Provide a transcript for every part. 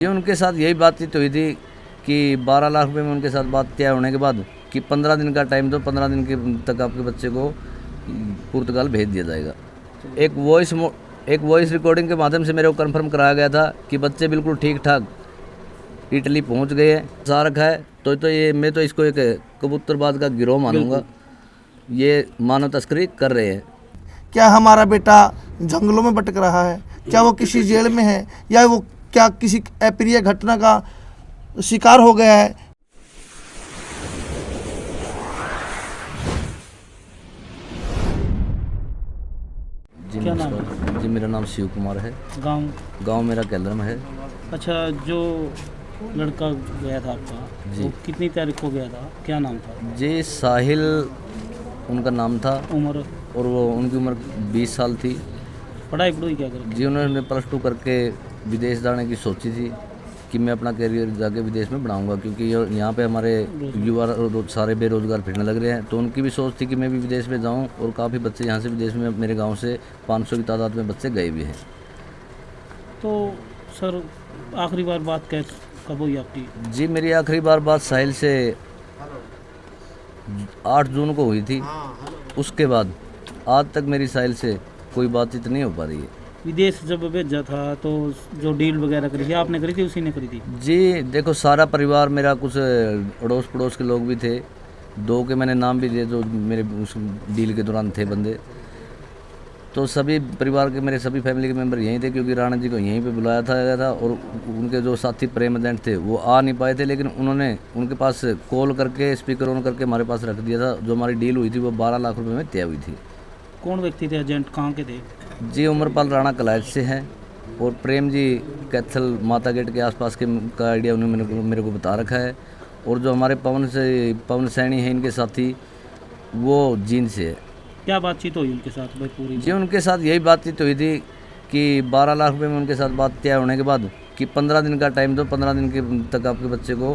ये उनके साथ यही बातचीत हुई थी कि 12 लाख रुपए में उनके साथ बात तय होने के बाद कि 15 दिन का टाइम दो, 15 दिन के तक आपके बच्चे को पुर्तगाल भेज दिया जाएगा। एक वॉइस रिकॉर्डिंग के माध्यम से मेरे को कंफर्म कराया गया था कि बच्चे बिल्कुल ठीक ठाक इटली पहुंच गए हैं। सा रखा है तो ये मैं तो इसको एक कबूतरबाज का गिरोह मानूंगा। ये मानव तस्करी कर रहे हैं। क्या हमारा बेटा जंगलों में भटक रहा है? क्या वो किसी जेल में है या वो क्या किसी अप्रिय घटना का शिकार हो गया है? जी क्या नाम नमस्कार जी, मेरा नाम शिव कुमार है। गांव मेरा कैलरम है। अच्छा, जो लड़का गया था आपका, जी। वो कितनी तारीख को गया था? क्या नाम था? जी साहिल उनका नाम था उम्र? और वो उनकी उम्र 20 साल थी। पढ़ाई पढ़ाई क्या कर? जी उन्होंने +2 करके विदेश जाने की सोची थी कि मैं अपना करियर जाके विदेश में बनाऊंगा, क्योंकि यहाँ पे हमारे युवा सारे बेरोजगार फिरने लग रहे हैं। तो उनकी भी सोच थी कि मैं भी विदेश में जाऊं, और काफ़ी बच्चे यहाँ से विदेश में मेरे गांव से 500 की तादाद में बच्चे गए भी हैं। तो सर, आखिरी बार बात कब हुई आपकी? जी मेरी आखिरी बार बात साहिल से 8 जून को हुई थी। उसके बाद आज तक मेरी साहिल से कोई बातचीत नहीं हो पा रही है। विदेश जब भेजा था तो जो डील वगैरह करी थी आपने करी थी, उसी ने करी थी? जी देखो, सारा परिवार मेरा, कुछ अड़ोस पड़ोस के लोग भी थे, 2 के मैंने नाम भी दिए जो मेरे उस डील के दौरान थे बंदे। तो सभी परिवार के, मेरे सभी फैमिली के मेंबर यहीं थे, क्योंकि राणा जी को यहीं पे बुलाया था गया था। और उनके जो साथी प्रेम एजेंट थे वो आ नहीं पाए थे, लेकिन उन्होंने उनके पास कॉल करके स्पीकर ऑन करके हमारे पास रख दिया था। जो हमारी डील हुई थी वो 12 लाख रुपये में तय हुई थी। कौन व्यक्ति थे एजेंट, कहाँ के थे? जी उमरपाल राणा कलायत से हैं, और प्रेम जी कैथल माता गेट के आसपास के का आइडिया उन्होंने मेरे को बता रखा है। और जो हमारे पवन सैनी हैं इनके साथी, वो जींद से है। क्या बातचीत हुई उनके साथ भाई पूरी? जी उनके साथ यही बातचीत हुई थी कि 12 लाख रुपए में उनके साथ बात तय होने के बाद कि 15 दिन का टाइम दो, 15 दिन के तक आपके बच्चे को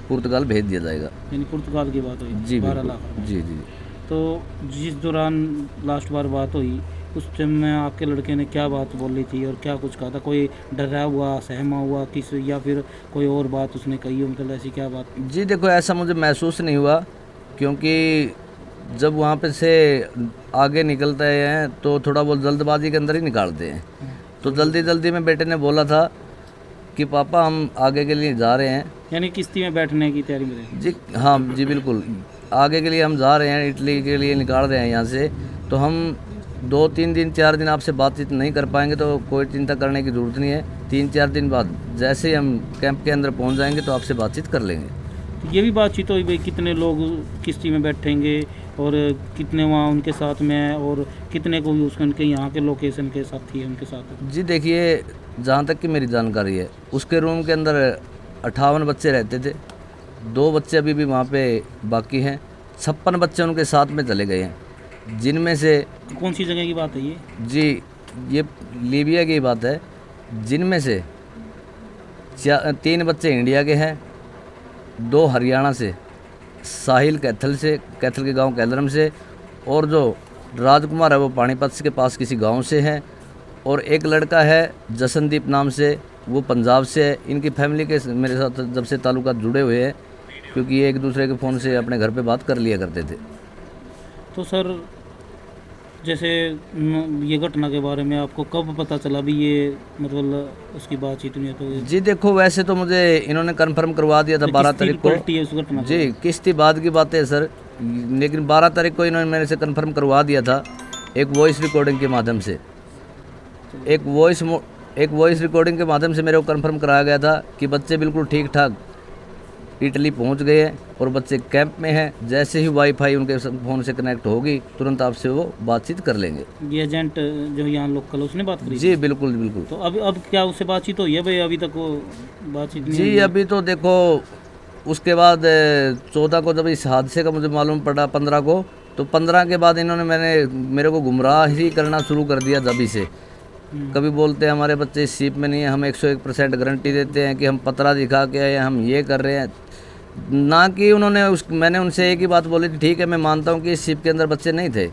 पुर्तगाल भेज दिया जाएगा। यानी पुर्तगाल की बात हुई? जी 12 बिल्कुल। लाख। जी जी। तो जिस दौरान लास्ट बार बात हुई, उस टाइम में आपके लड़के ने क्या बात बोली थी और क्या कुछ कहा था? कोई डरा हुआ, सहमा हुआ किस, या फिर कोई और बात उसने कही हो, मतलब ऐसी क्या बात? जी देखो, ऐसा मुझे महसूस नहीं हुआ, क्योंकि जब वहाँ पे से आगे निकलते हैं तो थोड़ा बहुत जल्दबाजी के अंदर ही निकालते हैं। तो जल्दी जल्दी में बेटे ने बोला था कि पापा हम आगे के लिए जा रहे हैं। यानी किश्ती में बैठने की तैयारी में थे? जी हाँ जी बिल्कुल, आगे के लिए हम जा रहे हैं, इटली के लिए निकाल रहे हैं यहाँ से। तो हम 2-3 दिन 4 दिन आपसे बातचीत नहीं कर पाएंगे, तो कोई चिंता करने की ज़रूरत नहीं है। 3-4 दिन बाद जैसे ही हम कैंप के अंदर पहुँच जाएंगे तो आपसे बातचीत कर लेंगे। तो ये भी बातचीत हुई भाई कितने लोग किश्ती में बैठेंगे और कितने वहाँ उनके साथ में हैं, और कितने को भी उसके उनके यहाँ के लोकेशन के साथी है उनके साथ? जी देखिए, जहाँ तक कि मेरी जानकारी है, उसके रूम के अंदर 58 बच्चे रहते थे। 2 बच्चे अभी भी वहाँ पे बाकी हैं। 56 बच्चे उनके साथ में चले गए हैं, जिनमें से कौन सी जगह की बात है ये? जी ये लीबिया की बात है, जिनमें से 3 बच्चे इंडिया के हैं, 2 हरियाणा से, साहिल कैथल से, कैथल के गांव कैलरम से, और जो राजकुमार है वो पानीपत के पास किसी गांव से है, और एक लड़का है जसनदीप नाम से, वो पंजाब से है। इनकी फैमिली के मेरे साथ जब से ताल्लुकात जुड़े हुए हैं, क्योंकि ये एक दूसरे के फ़ोन से अपने घर पे बात कर लिया करते थे। तो सर, जैसे ये घटना के बारे में आपको कब पता चला भी ये, मतलब उसकी बातचीत नहीं? तो जी देखो, वैसे तो मुझे इन्होंने कंफर्म करवा दिया था 12 तारीख को। पलटी है उस घटना जी किश्ती बाद की बात है सर, लेकिन 12 तारीख को इन्होंने मेरे से कंफर्म करवा दिया था एक वॉइस रिकॉर्डिंग के माध्यम से। एक वॉइस रिकॉर्डिंग के माध्यम से मेरे को कंफर्म कराया गया था कि बच्चे बिल्कुल ठीक ठाक इटली पहुंच गए हैं और बच्चे कैंप में हैं। जैसे ही वाईफाई उनके फ़ोन से कनेक्ट होगी, तुरंत आपसे वो बातचीत कर लेंगे। ये एजेंट जो यहाँ लोकल, उसने बात करी? जी बिल्कुल बिल्कुल। तो अब क्या उससे बातचीत हुई है भाई? अभी तक वो बातचीत नहीं जी हुई? अभी तो देखो, उसके बाद 14 को जब इस हादसे का मुझे मालूम पड़ा, 15 को, तो 15 के बाद इन्होंने मेरे को गुमराह ही करना शुरू कर दिया। जब से कभी बोलते हैं हमारे बच्चे इस सीप में नहीं है, हम 101% गारंटी देते हैं कि हम पतरा दिखा के आए, हम ये कर रहे हैं। ना कि मैंने उनसे एक ही बात बोली थी, ठीक है मैं मानता हूँ कि इस शिप के अंदर बच्चे नहीं थे,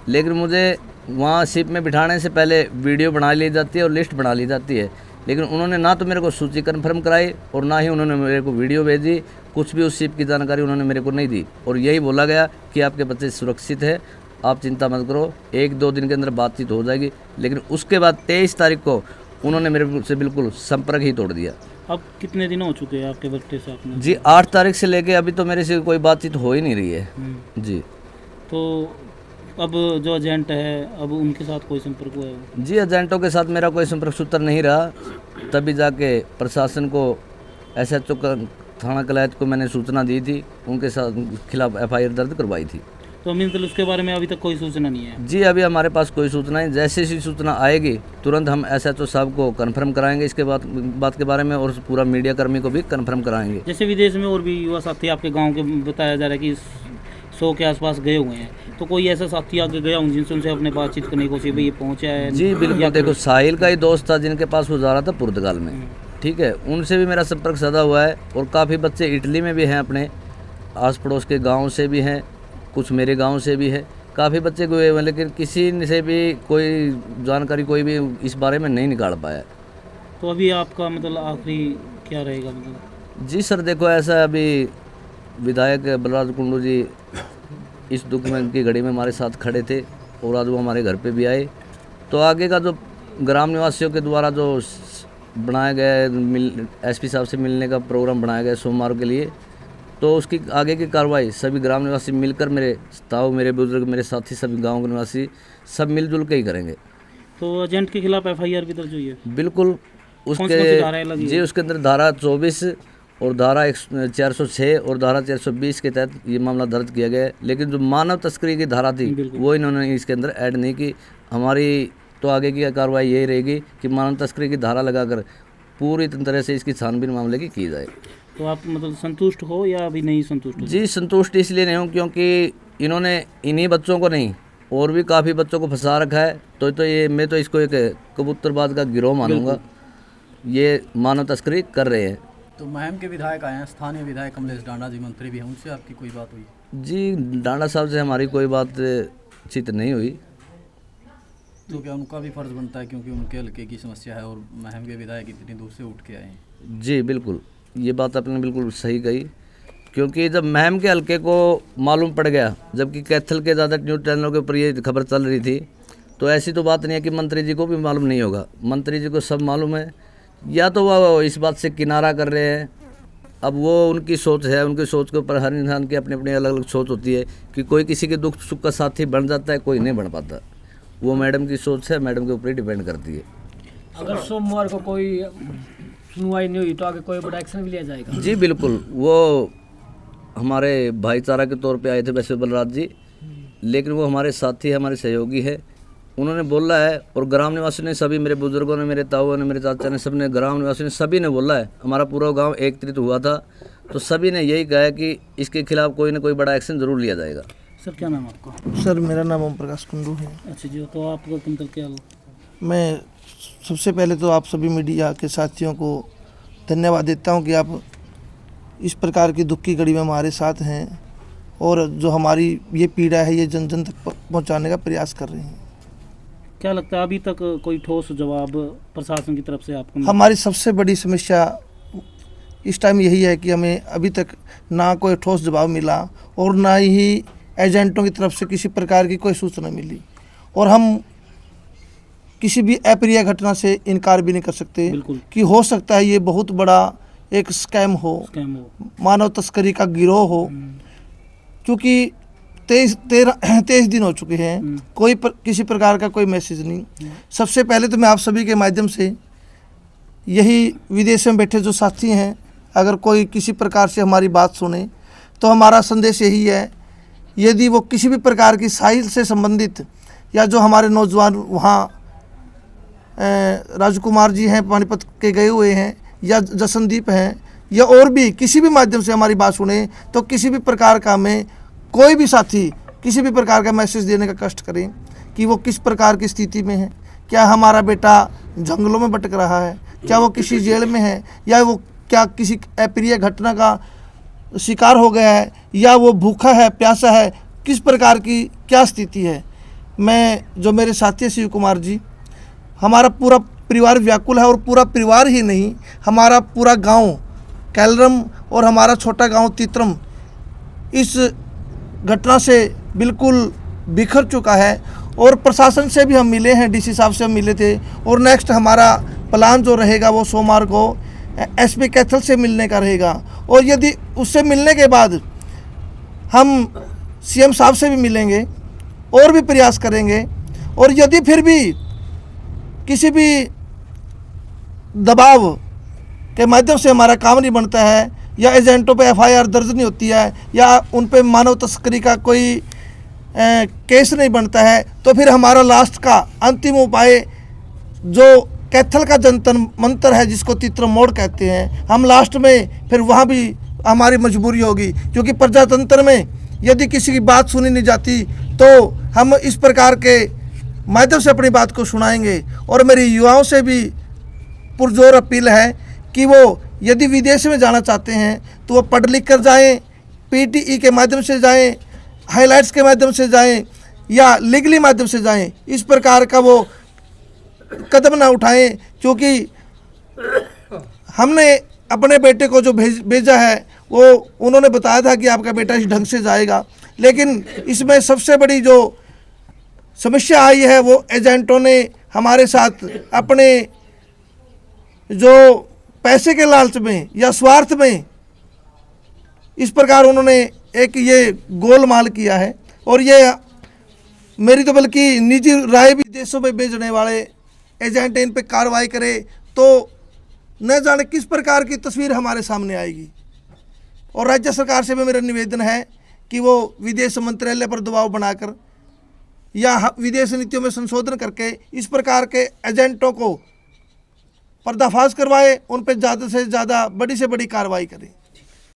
लेकिन मुझे वहाँ शिप में बिठाने से पहले वीडियो बना ली जाती है और लिस्ट बना ली जाती है। लेकिन उन्होंने ना तो मेरे को सूची कन्फर्म कराई और ना ही उन्होंने मेरे को वीडियो भेजी। कुछ भी उस शिप की जानकारी उन्होंने मेरे को नहीं दी और यही बोला गया कि आपके बच्चे सुरक्षित है, आप चिंता मत करो, 1-2 दिन के अंदर बातचीत हो जाएगी। लेकिन उसके बाद 23 तारीख को उन्होंने मेरे से बिल्कुल संपर्क ही तोड़ दिया। अब कितने दिन हो चुके हैं आपके बच्चे से आपने? जी 8 तारीख से लेके अभी तो मेरे से कोई बातचीत हो ही नहीं रही है जी। तो अब जो एजेंट है अब उनके साथ कोई संपर्क हुआ है? जी एजेंटों के साथ मेरा कोई संपर्क सूत्र नहीं रहा। तभी जाके प्रशासन को SHO थाना कलायत को मैंने सूचना दी थी, उनके साथ खिलाफ FIR दर्ज करवाई थी। तो मतलब उसके बारे में अभी तक कोई सूचना नहीं है? जी अभी हमारे पास कोई सूचना नहीं, जैसे ही सूचना आएगी तुरंत हम SHO साहब को कंफर्म कराएंगे इसके बात के बारे में और पूरा मीडिया कर्मी को भी कंफर्म कराएंगे। जैसे विदेश में और भी युवा साथी आपके गांव के बताया जा रहा है कि 100 के आसपास गए हुए हैं, तो कोई ऐसा साथी आगे गया हूँ जिनसे उनसे अपने बातचीत करने की कोशिश, भाई ये पहुँचा है? जी बिल्कुल, देखो साहिल का ही दोस्त था जिनके पास वो जा रहा था पुर्तगाल में, ठीक है, उनसे भी मेरा संपर्क सदा हुआ है और काफ़ी बच्चे इटली में भी हैं, अपने आस पड़ोस के गाँव से भी हैं, कुछ मेरे गांव से भी है, काफ़ी बच्चे गए हुए, लेकिन किसी से भी कोई जानकारी कोई भी इस बारे में नहीं निकाल पाया। तो अभी आपका मतलब आखिरी क्या रहेगा मतलब? जी सर देखो ऐसा है, अभी विधायक बलराज कुंडू जी इस दुख में की घड़ी में हमारे साथ खड़े थे और आज वो हमारे घर पे भी आए। तो आगे का जो ग्राम निवासियों के द्वारा जो बनाया गया है, SP साहब से मिलने का प्रोग्राम बनाया गया है सोमवार के लिए, तो उसकी आगे की कार्रवाई सभी ग्राम निवासी मिलकर, मेरे ताऊ, मेरे बुजुर्ग, मेरे साथी, सभी गांव के निवासी सब मिलजुल के ही करेंगे। तो एजेंट के खिलाफ FIR भी दर्ज हुई है? बिल्कुल, कौन सी धाराएं लगी जी है? उसके अंदर धारा 24 और धारा 406 और धारा 420 के तहत ये मामला दर्ज किया गया है। लेकिन जो मानव तस्करी की धारा थी वो इन्होंने इसके अंदर ऐड नहीं की। हमारी तो आगे की कार्रवाई यही रहेगी कि मानव तस्करी की धारा लगाकर पूरी तरह से इसकी छानबीन मामले की जाए। तो आप मतलब संतुष्ट हो या अभी नहीं संतुष्ट हो? जी संतुष्ट इसलिए नहीं हूँ क्योंकि इन्होंने इन्हीं बच्चों को नहीं और भी काफ़ी बच्चों को फंसा रखा है। तो ये मैं तो इसको एक कबूतरबाज का गिरोह मानूंगा, ये मानव तस्करी कर रहे हैं। तो महम के विधायक आए हैं, स्थानीय विधायक कमलेश डांडा जी मंत्री भी हैं, उनसे आपकी कोई बात हुई? जी डांडा साहब से हमारी कोई बातचीत नहीं हुई। तो क्या उनका भी फर्ज बनता है क्योंकि उनके हल्के की समस्या है और महम के विधायक इतनी दूर से उठ के आए हैं? जी बिल्कुल, ये बात आपने बिल्कुल सही कही, क्योंकि जब महम के हल्के को मालूम पड़ गया, जबकि कैथल के ज़्यादा न्यूज़ चैनलों के ऊपर ये खबर चल रही थी, तो ऐसी तो बात नहीं है कि मंत्री जी को भी मालूम नहीं होगा। मंत्री जी को सब मालूम है, या तो वह इस बात से किनारा कर रहे हैं। अब वो उनकी सोच है, उनकी सोच के ऊपर हर इंसान की अपनी अपनी अलग अलग सोच होती है कि कोई किसी के दुख सुख का साथी बन जाता है, कोई नहीं बन पाता। वो मैडम की सोच है, मैडम के ऊपर ही डिपेंड करती है। अगर सोमवार को कोई सुनवाई नहीं हुई तो आगे कोई बड़ा एक्शन भी लिया जाएगा? जी बिल्कुल, वो हमारे भाईचारा के तौर पे आए थे वैसे बलराज जी, लेकिन वो हमारे साथी है, हमारे सहयोगी है। उन्होंने बोला है और ग्राम निवासी ने, सभी मेरे बुजुर्गों ने, मेरे ताऊ ने, मेरे चाचा ने, सब ने, ग्राम निवासी ने, सभी ने बोला है, हमारा पूरा गांव एकत्रित हुआ था, तो सभी ने यही कहा है कि इसके खिलाफ कोई ना कोई बड़ा एक्शन जरूर लिया जाएगा। सर क्या नाम आपका? सर मेरा नाम ओम प्रकाश कुंडू है। अच्छा जी, तो आपका मतलब क्या? मैं सबसे पहले तो आप सभी मीडिया के साथियों को धन्यवाद देता हूं कि आप इस प्रकार की दुख की घड़ी में हमारे साथ हैं और जो हमारी ये पीड़ा है ये जन जन तक पहुंचाने का प्रयास कर रहे हैं। क्या लगता है अभी तक कोई ठोस जवाब प्रशासन की तरफ से आपको? हमारी सबसे बड़ी समस्या इस टाइम यही है कि हमें अभी तक ना कोई ठोस जवाब मिला और ना ही एजेंटों की तरफ से किसी प्रकार की कोई सूचना मिली, और हम किसी भी अप्रिय घटना से इनकार भी नहीं कर सकते कि हो सकता है ये बहुत बड़ा एक स्कैम हो, मानव तस्करी का गिरोह हो, क्योंकि 23 दिन हो चुके हैं, किसी प्रकार का कोई मैसेज नहीं। सबसे पहले तो मैं आप सभी के माध्यम से यही विदेश में बैठे जो साथी हैं, अगर कोई किसी प्रकार से हमारी बात सुने तो हमारा संदेश यही है, यदि वो किसी भी प्रकार की साहिल से संबंधित या जो हमारे नौजवान वहाँ राजकुमार जी हैं पानीपत के गए हुए हैं या जसनदीप हैं या और भी किसी भी माध्यम से हमारी बात सुने, तो किसी भी प्रकार का हमें कोई भी साथी किसी भी प्रकार का मैसेज देने का कष्ट करें कि वो किस प्रकार की स्थिति में है, क्या हमारा बेटा जंगलों में भटक रहा है, क्या वो किसी जेल में है, या वो क्या किसी अप्रिय घटना का शिकार हो गया है, या वो भूखा है, प्यासा है, किस प्रकार की क्या स्थिति है। मैं जो मेरे साथी शिव कुमार जी, हमारा पूरा परिवार व्याकुल है, और पूरा परिवार ही नहीं, हमारा पूरा गांव कैलरम और हमारा छोटा गांव तीत्रम इस घटना से बिल्कुल बिखर चुका है। और प्रशासन से भी हम मिले हैं, डीसी साहब से हम मिले थे, और नेक्स्ट हमारा प्लान जो रहेगा वो सोमवार को एसपी कैथल से मिलने का रहेगा। और यदि उससे मिलने के बाद हम सीएम साहब से भी मिलेंगे और भी प्रयास करेंगे। और यदि फिर भी किसी भी दबाव के माध्यम से हमारा काम नहीं बनता है, या एजेंटों पे एफआईआर दर्ज नहीं होती है, या उन पे मानव तस्करी का कोई केस नहीं बनता है, तो फिर हमारा लास्ट का अंतिम उपाय जो कैथल का जनतन मंत्र है, जिसको तीत्रम मोड़ कहते हैं, हम लास्ट में फिर वहाँ भी हमारी मजबूरी होगी। क्योंकि प्रजातंत्र में यदि किसी की बात सुनी नहीं जाती तो हम इस प्रकार के माध्यम से अपनी बात को सुनाएंगे। और मेरी युवाओं से भी पुरजोर अपील है कि वो यदि विदेश में जाना चाहते हैं तो वो पढ़ लिख कर जाएँ, पीटीई के माध्यम से जाएँ, हाइलाइट्स के माध्यम से जाएं, या लीगली माध्यम से जाएं। इस प्रकार का वो कदम ना उठाएं, क्योंकि हमने अपने बेटे को जो भेजा है वो उन्होंने बताया था कि आपका बेटा इस ढंग से जाएगा, लेकिन इसमें सबसे बड़ी जो समस्या आई है वो एजेंटों ने हमारे साथ अपने जो पैसे के लालच में या स्वार्थ में इस प्रकार उन्होंने एक ये गोलमाल किया है। और ये मेरी तो बल्कि निजी राय भी, देशों में भेजने वाले एजेंट इन पे कार्रवाई करे तो न जाने किस प्रकार की तस्वीर हमारे सामने आएगी। और राज्य सरकार से भी मेरा निवेदन है कि वो विदेश मंत्रालय पर दबाव बनाकर या विदेश नीतियों में संशोधन करके इस प्रकार के एजेंटों को पर्दाफाश करवाए, उन पर ज़्यादा से ज़्यादा बड़ी से बड़ी कार्रवाई करें।